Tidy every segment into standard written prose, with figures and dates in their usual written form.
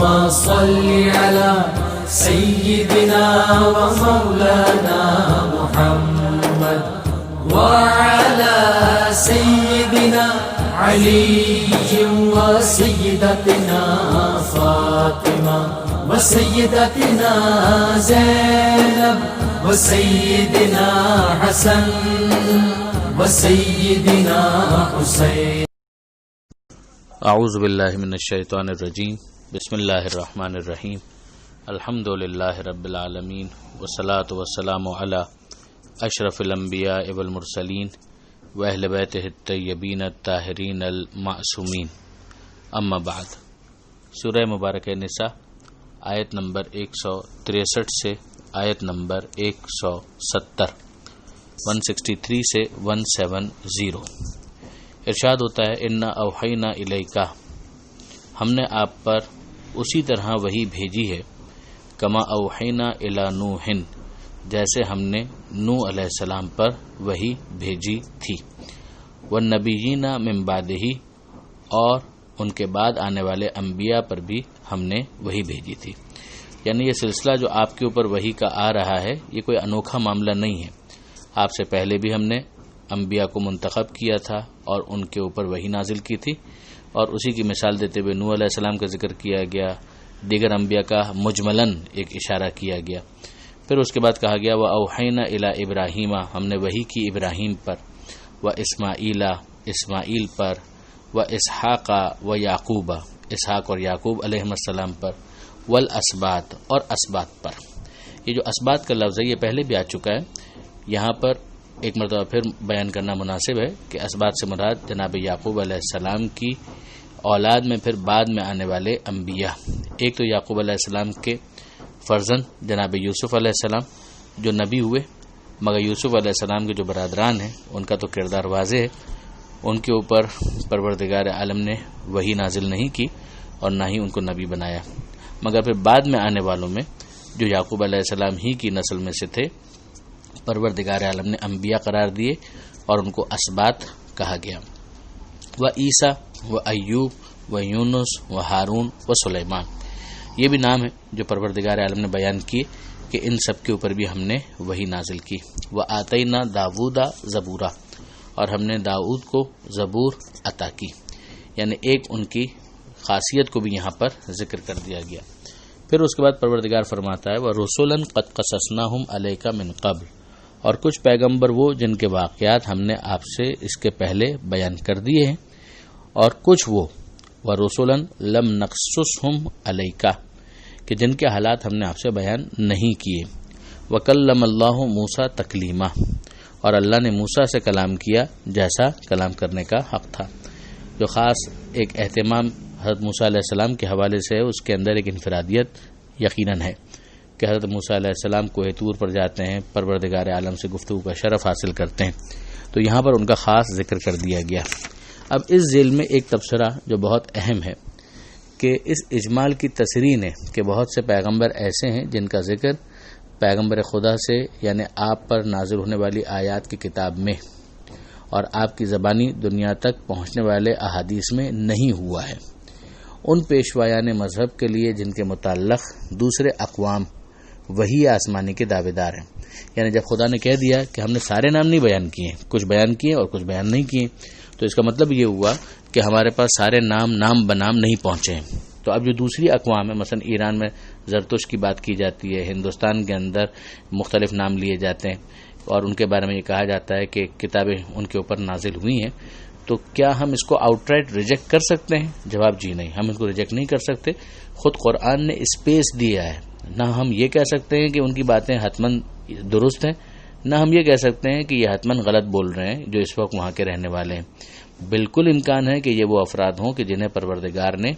اللهم صل على سيدنا ومولانا محمد وعلى سيدنا علي وسيدتنا فاطمة وسيدتنا زينب وسيدنا حسن وسيدنا حسين. اعوذ باللہ من الشیطان الرجیم. بسم اللہ الرحمن الرحیم. الحمد للہ رب العالمین والصلاة والسلام علی اشرف الانبیاء والمرسلین واہل بیتہ الطیبین الطاہرین المعصومین. اما بعد. سورہ مبارکہ نساء آیت نمبر 163 سے آیت نمبر 170 163 سے 170 ارشاد ہوتا ہے انا اوحینا الیکا، ہم نے آپ پر اسی طرح وحی بھیجی ہے، کما اوحینا الی نوح، جیسے ہم نے نوح علیہ السلام پر وحی بھیجی تھی، والنبیین من بعدہ، اور ان کے بعد آنے والے انبیاء پر بھی ہم نے وحی بھیجی تھی. یعنی یہ سلسلہ جو آپ کے اوپر وحی کا آ رہا ہے یہ کوئی انوکھا معاملہ نہیں ہے. آپ سے پہلے بھی ہم نے انبیاء کو منتخب کیا تھا اور ان کے اوپر وحی نازل کی تھی، اور اسی کی مثال دیتے ہوئے نوح علیہ السلام کا ذکر کیا گیا، دیگر انبیاء کا مجملاً ایک اشارہ کیا گیا. پھر اس کے بعد کہا گیا وَأَوْحَيْنَا إِلَىٰ إِبْرَاهِيمَ، ہم نے وحی کی ابراہیم پر، وَإِسْمَاعِيلَ اسماعیل پر، وَإِسْحَاقَ وَيَعْقُوبَ اسحاق اور یعقوب علیہ السلام پر، وَالْأَسْبَاطِ اور اسباط پر. یہ جو اسباط کا لفظ ہے یہ پہلے بھی آ چکا ہے، یہاں پر ایک مرتبہ پھر بیان کرنا مناسب ہے کہ اسباط سے مراد جناب یعقوب علیہ السلام کی اولاد میں پھر بعد میں آنے والے انبیاء. ایک تو یعقوب علیہ السلام کے فرزند جناب یوسف علیہ السلام جو نبی ہوئے، مگر یوسف علیہ السلام کے جو برادران ہیں ان کا تو کردار واضح ہے، ان کے اوپر پروردگار عالم نے وحی نازل نہیں کی اور نہ ہی ان کو نبی بنایا. مگر پھر بعد میں آنے والوں میں جو یعقوب علیہ السلام ہی کی نسل میں سے تھے، پروردگار عالم نے انبیاء قرار دیے اور ان کو اسباط کہا گیا. و عیسیٰ و ایوب و یونس و ہارون و سلیمان، یہ بھی نام ہے جو پروردگار عالم نے بیان کیے کہ ان سب کے اوپر بھی ہم نے وحی نازل کی. و آتینا داود زبورا، اور ہم نے داؤد کو زبور عطا کی. یعنی ایک ان کی خاصیت کو بھی یہاں پر ذکر کر دیا گیا. پھر اس کے بعد پروردگار فرماتا ہے وَرُسُلًا قَدْ قَصَصْنَاهُمْ عَلَيْكَ مِنْ قَبْلِ، اور کچھ پیغمبر وہ جن کے واقعات ہم نے آپ سے اس کے پہلے بیان کر دیے ہیں، اور کچھ وہ وَرُسُلًا لَمْ نَقْصُصْهُمْ عَلَيْكَ کہ جن کے حالات ہم نے آپ سے بیان نہیں کیے. وَكَلَّمَ اللَّهُ مُوسَىٰ تَكْلِيمًا، اور اللہ نے موسیٰ سے کلام کیا جیسا کلام کرنے کا حق تھا. جو خاص ایک اہتمام حضرت موسیٰ علیہ السلام کے حوالے سے ہے، اس کے اندر ایک انفرادیت یقیناً ہے کہ حضرت موسیٰ علیہ السلام کوہ طور پر جاتے ہیں، پروردگار عالم سے گفتگو کا شرف حاصل کرتے ہیں، تو یہاں پر ان کا خاص ذکر کر دیا گیا. اب اس ذیل میں ایک تبصرہ جو بہت اہم ہے کہ اس اجمال کی تصریح ہے کہ بہت سے پیغمبر ایسے ہیں جن کا ذکر پیغمبر خدا سے یعنی آپ پر نازل ہونے والی آیات کی کتاب میں اور آپ کی زبانی دنیا تک پہنچنے والے احادیث میں نہیں ہوا ہے. ان پیشوایان مذہب کے لیے جن کے متعلق دوسرے اقوام وحی آسمانی کے دعوے دار ہیں. یعنی جب خدا نے کہہ دیا کہ ہم نے سارے نام نہیں بیان کیے، کچھ بیان کیے اور کچھ بیان نہیں کیے، تو اس کا مطلب یہ ہوا کہ ہمارے پاس سارے نام بنام نہیں پہنچے ہیں. تو اب جو دوسری اقوام ہے، مثلا ایران میں زرتشت کی بات کی جاتی ہے، ہندوستان کے اندر مختلف نام لیے جاتے ہیں اور ان کے بارے میں یہ کہا جاتا ہے کہ کتابیں ان کے اوپر نازل ہوئی ہیں، تو کیا ہم اس کو آؤٹ رائٹ ریجیکٹ کر سکتے ہیں؟ جواب جی نہیں، ہم اس کو ریجیکٹ نہیں کر سکتے. خود قرآن نے اسپیس دیا ہے. نہ ہم یہ کہہ سکتے ہیں کہ ان کی باتیں حتماً درست ہیں، نہ ہم یہ کہہ سکتے ہیں کہ یہ حتماً غلط بول رہے ہیں جو اس وقت وہاں کے رہنے والے ہیں. بالکل امکان ہے کہ یہ وہ افراد ہوں کہ جنہیں پروردگار نے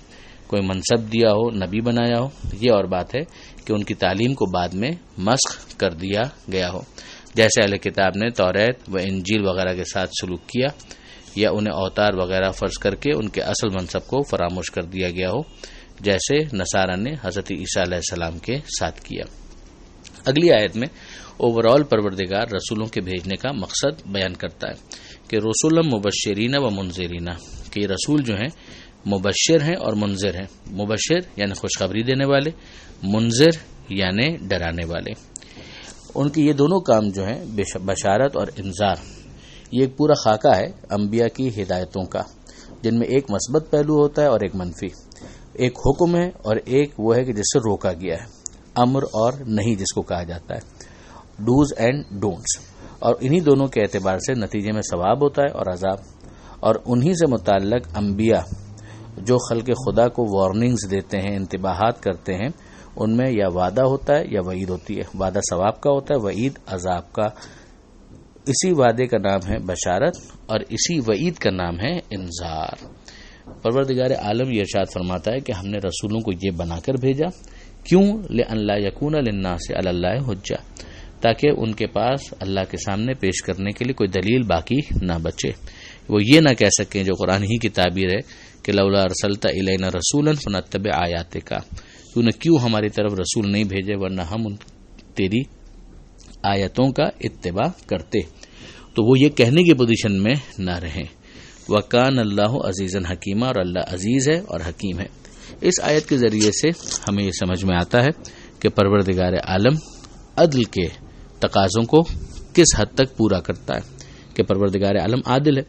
کوئی منصب دیا ہو، نبی بنایا ہو. یہ اور بات ہے کہ ان کی تعلیم کو بعد میں مسخ کر دیا گیا ہو، جیسے اہل کتاب نے توریت و انجیل وغیرہ کے ساتھ سلوک کیا، یا انہیں اوتار وغیرہ فرض کر کے ان کے اصل منصب کو فراموش کر دیا گیا ہو، جیسے نصارہ نے حضرت عیسیٰ علیہ السلام کے ساتھ کیا. اگلی آیت میں اوورال پروردگار رسولوں کے بھیجنے کا مقصد بیان کرتا ہے کہ رسول مبشرین و منذرین، کہ یہ رسول جو ہیں مبشر ہیں اور منذر ہیں. مبشر یعنی خوشخبری دینے والے، منذر یعنی ڈرانے والے. ان کی یہ دونوں کام جو ہیں بشارت اور انذار، یہ ایک پورا خاکہ ہے انبیاء کی ہدایتوں کا، جن میں ایک مثبت پہلو ہوتا ہے اور ایک منفی. ایک حکم ہے اور ایک وہ ہے کہ جس سے روکا گیا ہے، امر اور نہیں جس کو کہا جاتا ہے، ڈوز اینڈ ڈونٹس. اور انہی دونوں کے اعتبار سے نتیجے میں ثواب ہوتا ہے اور عذاب. اور انہی سے متعلق انبیاء جو خلق خدا کو وارننگز دیتے ہیں، انتباہات کرتے ہیں، ان میں یا وعدہ ہوتا ہے یا وعید ہوتی ہے. وعدہ ثواب کا ہوتا ہے، وعید عذاب کا. اسی وعدے کا نام ہے بشارت اور اسی وعید کا نام ہے انذار. پروردگار عالم یہ ارشاد فرماتا ہے کہ ہم نے رسولوں کو یہ بنا کر بھیجا، کیوں؟ لئن لا یکون للناس علی اللہ حجہ، تاکہ ان کے پاس اللہ کے سامنے پیش کرنے کے لیے کوئی دلیل باقی نہ بچے. وہ یہ نہ کہہ سکیں جو قرآن ہی کی تعبیر ہے کہ لولا ارسلت الینا رسولا فنتبع آیاتک، تو نے کیوں ہماری طرف رسول نہیں بھیجے ورنہ ہم تیری آیتوں کا اتباع کرتے. تو وہ یہ کہنے کی پوزیشن میں نہ رہیں. وَكَانَ اللَّهُ عَزِيزًا حَكِيمًا، اور اللہ عزیز ہے اور حکیم ہے. اس آیت کے ذریعے سے ہمیں یہ سمجھ میں آتا ہے کہ پروردگار عالم عدل کے تقاضوں کو کس حد تک پورا کرتا ہے، کہ پروردگار عالم عادل ہے،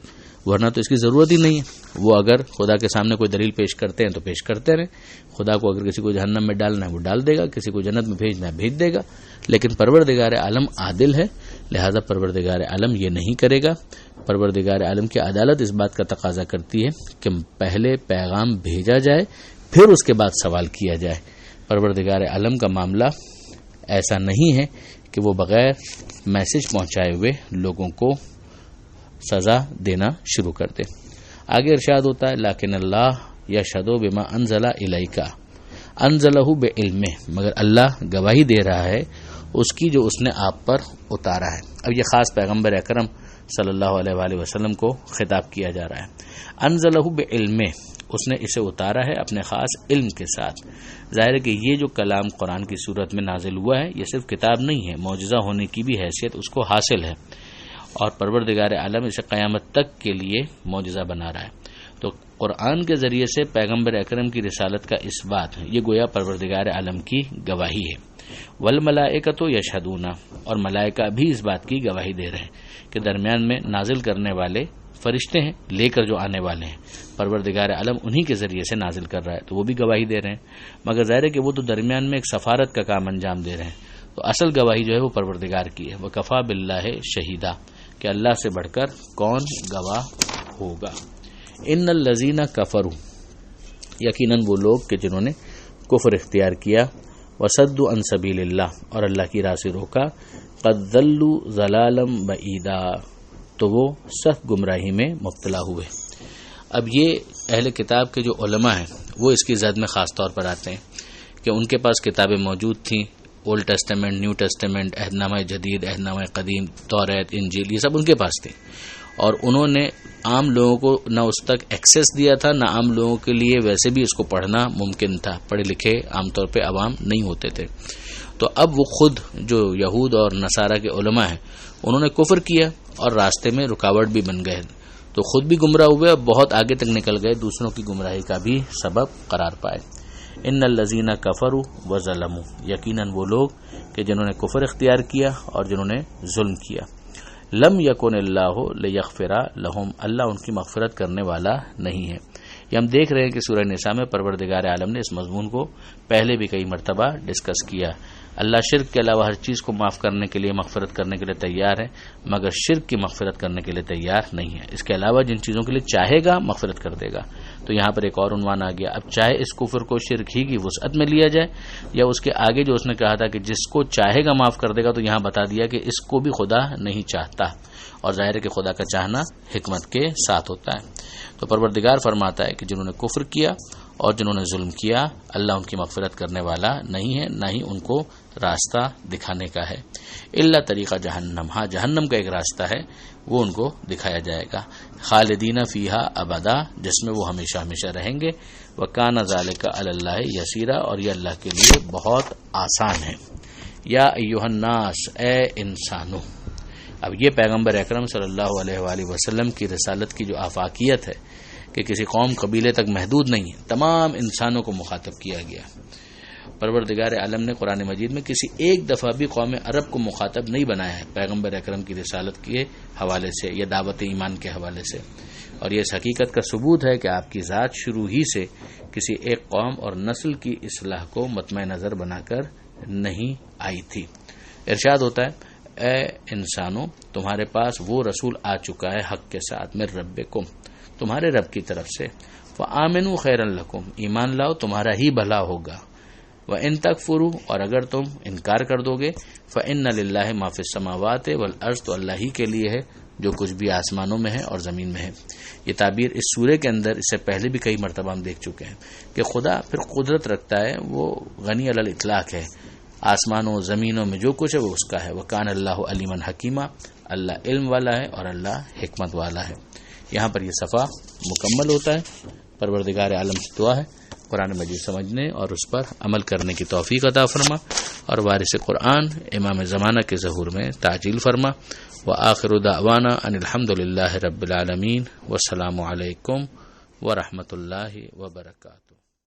ورنہ تو اس کی ضرورت ہی نہیں ہے. وہ اگر خدا کے سامنے کوئی دلیل پیش کرتے ہیں تو پیش کرتے رہیں. خدا کو اگر کسی کو جہنم میں ڈالنا ہے وہ ڈال دے گا، کسی کو جنت میں بھیجنا ہے بھیج دے گا. لیکن پروردگار عالم عادل ہے، لہذا پروردگار عالم یہ نہیں کرے گا. پروردگار عالم کی عدالت اس بات کا تقاضا کرتی ہے کہ پہلے پیغام بھیجا جائے پھر اس کے بعد سوال کیا جائے. پروردگار عالم کا معاملہ ایسا نہیں ہے کہ وہ بغیر میسج پہنچائے ہوئے لوگوں کو سزا دینا شروع کر دے. آگے ارشاد ہوتا ہے لیکن اللہ یشہد بما انزل الیک انزلہ بعلمہ، مگر اللہ گواہی دے رہا ہے اس کی جو اس نے آپ پر اتارا ہے. اب یہ خاص پیغمبر اکرم صلی اللہ علیہ وآلہ وسلم کو خطاب کیا جا رہا ہے. انزلہ بعلمہ، اس نے اسے اتارا ہے اپنے خاص علم کے ساتھ. ظاہر ہے کہ یہ جو کلام قرآن کی صورت میں نازل ہوا ہے یہ صرف کتاب نہیں ہے، معجزہ ہونے کی بھی حیثیت اس کو حاصل ہے، اور پروردگار عالم اسے قیامت تک کے لیے معجزہ بنا رہا ہے. تو قرآن کے ذریعے سے پیغمبر اکرم کی رسالت کا اس بات یہ گویا پروردگار عالم کی گواہی ہے. والملائکۃ یشہدون، اور ملائکہ بھی اس بات کی گواہی دے رہے ہیں کہ درمیان میں نازل کرنے والے فرشتے ہیں، لے کر جو آنے والے ہیں پروردگار عالم انہی کے ذریعے سے نازل کر رہا ہے، تو وہ بھی گواہی دے رہے ہیں. مگر ظاہر ہے کہ وہ تو درمیان میں ایک سفارت کا کام انجام دے رہے ہیں، تو اصل گواہی جو ہے وہ پروردگار کی ہے. وکفا باللہ شہیدا، کہ اللہ سے بڑھ کر کون گواہ ہوگا. ان الذین کفروا، یقیناً وہ لوگ کہ جنہوں نے کفر اختیار کیا، وصدوا عن سبیل اللہ، اور اللہ کی راہ سے روکا، قد ضلوا ضلالا بعیدا، تو وہ سخت گمراہی میں مبتلا ہوئے. اب یہ اہل کتاب کے جو علماء ہیں وہ اس کی زد میں خاص طور پر آتے ہیں کہ ان کے پاس کتابیں موجود تھیں، اولڈ ٹیسٹمنٹ، نیو ٹیسٹمنٹ، عہد نامہ جدید، عہد نامہ قدیم، توریت، انجیل، یہ سب ان کے پاس تھے، اور انہوں نے عام لوگوں کو نہ اس تک ایکسیس دیا تھا، نہ عام لوگوں کے لیے ویسے بھی اس کو پڑھنا ممکن تھا. پڑھے لکھے عام طور پہ عوام نہیں ہوتے تھے. تو اب وہ خود جو یہود اور نصارہ کے علماء ہیں انہوں نے کفر کیا اور راستے میں رکاوٹ بھی بن گئے، تو خود بھی گمراہ ہوئے اور بہت آگے تک نکل گئے، دوسروں کی گمراہی کا بھی سبب قرار پائے. ان الذین کفروا وظلموا، یقیناً وہ لوگ کہ جنہوں نے کفر اختیار کیا اور جنہوں نے ظلم کیا. لم یکن اللہ لیغفر لہم، اللہ ان کی مغفرت کرنے والا نہیں ہے. یہ ہم دیکھ رہے ہیں کہ سورہ نساء میں پروردگار عالم نے اس مضمون کو پہلے بھی کئی مرتبہ ڈسکس کیا. اللہ شرک کے علاوہ ہر چیز کو معاف کرنے کے لیے، مغفرت کرنے کے لیے تیار ہے، مگر شرک کی مغفرت کرنے کے لیے تیار نہیں ہے. اس کے علاوہ جن چیزوں کے لیے چاہے گا مغفرت کر دے گا. تو یہاں پر ایک اور عنوان آ گیا. اب چاہے اس کفر کو شرک ہی کی وسعت میں لیا جائے یا اس کے آگے جو اس نے کہا تھا کہ جس کو چاہے گا معاف کر دے گا، تو یہاں بتا دیا کہ اس کو بھی خدا نہیں چاہتا، اور ظاہر ہے کہ خدا کا چاہنا حکمت کے ساتھ ہوتا ہے. تو پروردگار فرماتا ہے کہ جنہوں نے کفر کیا اور جنہوں نے ظلم کیا، اللہ ان کی مغفرت کرنے والا نہیں ہے، نہ ہی ان کو راستہ دکھانے کا ہے. الا طریقہ جہنم، ہاں جہنم کا ایک راستہ ہے وہ ان کو دکھایا جائے گا. خالدین فیہا ابدا، جس میں وہ ہمیشہ ہمیشہ رہیں گے. وکان ذالک علی اللہ یسیرا، اور یہ اللہ کے لیے بہت آسان ہے. یا ایھا الناس، اے انسانو. اب یہ پیغمبر اکرم صلی اللہ علیہ وآلہ وسلم کی رسالت کی جو آفاقیت ہے کہ کسی قوم قبیلے تک محدود نہیں ہے، تمام انسانوں کو مخاطب کیا گیا۔ پروردگار عالم نے قرآن مجید میں کسی ایک دفعہ بھی قوم عرب کو مخاطب نہیں بنایا ہے پیغمبر اکرم کی رسالت کے حوالے سے یا دعوت ایمان کے حوالے سے، اور یہ اس حقیقت کا ثبوت ہے کہ آپ کی ذات شروع ہی سے کسی ایک قوم اور نسل کی اصلاح کو مطمع نظر بنا کر نہیں آئی تھی۔ ارشاد ہوتا ہے، اے انسانوں، تمہارے پاس وہ رسول آ چکا ہے حق کے ساتھ، من ربکم، تمہارے رب کی طرف سے، فآمنوا خیرا لکم، ایمان لاؤ تمہارا ہی بھلا ہوگا، وَإِن تَكْفُرُوا، اور اگر تم انکار کر دو گے، فَإِنَّ لِلَّهِ مَا فِي السَّمَاوَاتِ وَالْأَرْضِ، تو اللہ ہی کے لیے ہے جو کچھ بھی آسمانوں میں ہے اور زمین میں ہے۔ یہ تعبیر اس سورے کے اندر اس سے پہلے بھی کئی مرتبہ ہم دیکھ چکے ہیں کہ خدا پھر قدرت رکھتا ہے، وہ غنی علی الاطلاق ہے، آسمانوں زمینوں میں جو کچھ ہے وہ اس کا ہے، وَكَانَ اللَّهُ عَلِيمًا حَكِيمًا، اللہ علم والا ہے اور اللہ حکمت والا ہے۔ یہاں پر یہ صفحہ مکمل ہوتا ہے۔ پروردگار عالم سے دعا ہے قرآن مجید سمجھنے اور اس پر عمل کرنے کی توفیق عطا فرما، اور وارث قرآن امام زمانہ کے ظہور میں تعجیل فرما۔ وآخر دعوانا ان الحمد للہ رب العالمین، والسلام علیکم ورحمۃ اللہ وبرکاتہ۔